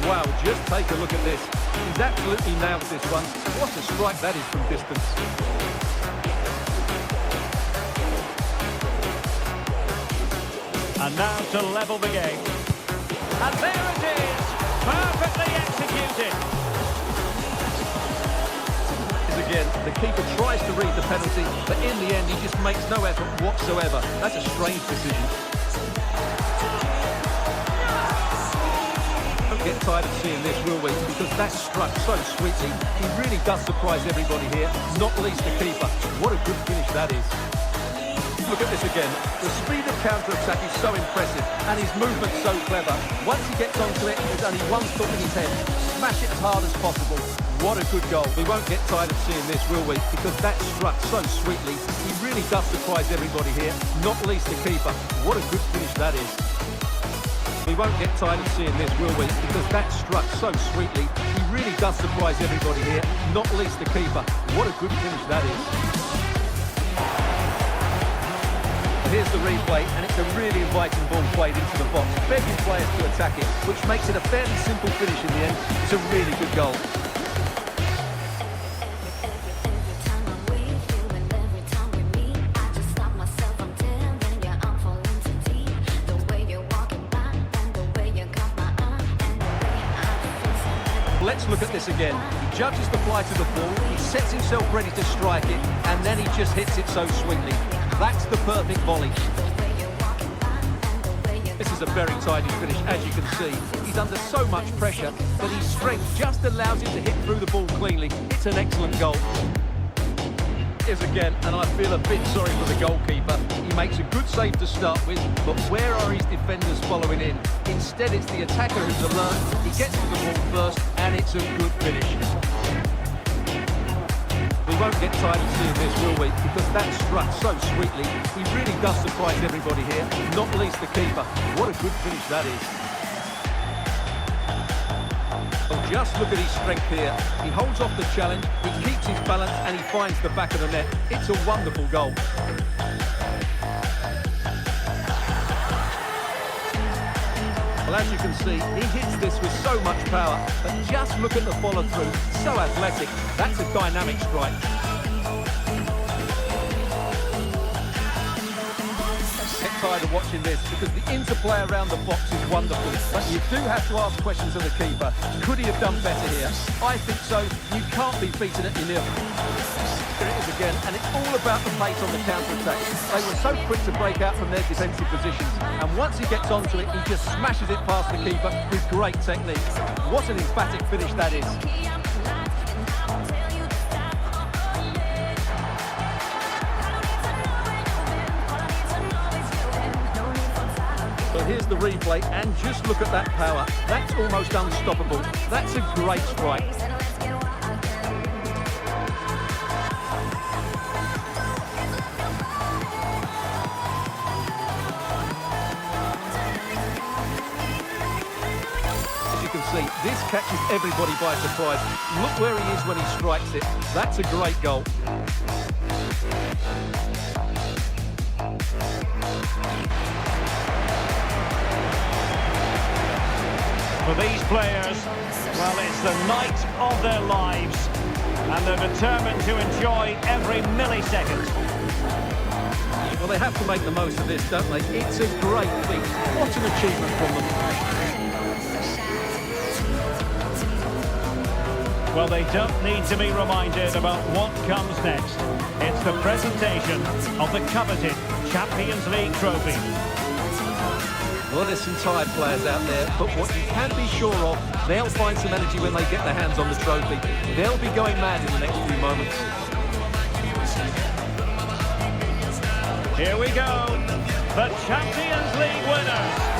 Wow, just take a look at this. He's absolutely nailed this one. What a strike that is from distance. And now to level the game. And there it is! Perfectly executed. Again, the keeper tries to read the penalty, but in the end he just makes no effort whatsoever. That's a strange decision. Don't get tired of seeing this, will we? Because that's struck so sweetly. He really does surprise everybody here, not least the keeper. What a good finish that is. Look at this again. The speed of counter-attack is so impressive, and his movement so clever. Once he gets onto it, there's only one thought in his head. Smash it as hard as possible. What a good goal. We won't get tired of seeing this, will we? Because that's struck so sweetly. He really does surprise everybody here, not least the keeper. What a good finish that is. We won't get tired of seeing this, will we? Because that's struck so sweetly. He really does surprise everybody here, not least the keeper. What a good finish that is. Here's the replay, and it's a really inviting ball played into the box, begging players to attack it, which makes it a fairly simple finish in the end. It's a really good goal. Let's look at this again. He judges the flight of the ball, he sets himself ready to strike it, and then he just hits it so sweetly. That's the perfect volley. This is a very tidy finish, as you can see. He's under so much pressure, but his strength just allows him to hit through the ball cleanly. It's an excellent goal. Is again, and I feel a bit sorry for the goalkeeper. He makes a good save to start with, but where are his defenders following in? Instead, it's the attacker who's alert. He gets to the ball first, and it's a good finish. We won't get tired of seeing this, will we? Because that's struck so sweetly. He really does surprise everybody here, not least the keeper. What a good finish that is. Oh, just look at his strength here. He holds off the challenge, he keeps his balance, and he finds the back of the net. It's a wonderful goal. Well, as you can see, he hits this with so much power, but just look at the follow-through. So athletic. That's a dynamic strike. Get tired of watching this because the interplay around the box is wonderful. But you do have to ask questions of the keeper. Could he have done better here? I think so. You can't be beaten at your nil. Here it is again, and it's all about the pace on the counter-attack. They were so quick to break out from their defensive positions, and once he gets onto it, he just smashes it past the keeper with great technique. What an emphatic finish that is. So here's the replay, and just look at that power. That's almost unstoppable. That's a great strike. See, this catches everybody by surprise. Look where he is when he strikes it. That's a great goal. For these players, well, it's the night of their lives, and they're determined to enjoy every millisecond. Well, they have to make the most of this, don't they? It's a great feat. What an achievement from them. Well, they don't need to be reminded about what comes next. It's the presentation of the coveted Champions League trophy. Well, there's some tired players out there, but what you can be sure of, they'll find some energy when they get their hands on the trophy. They'll be going mad in the next few moments. Here we go, the Champions League winners.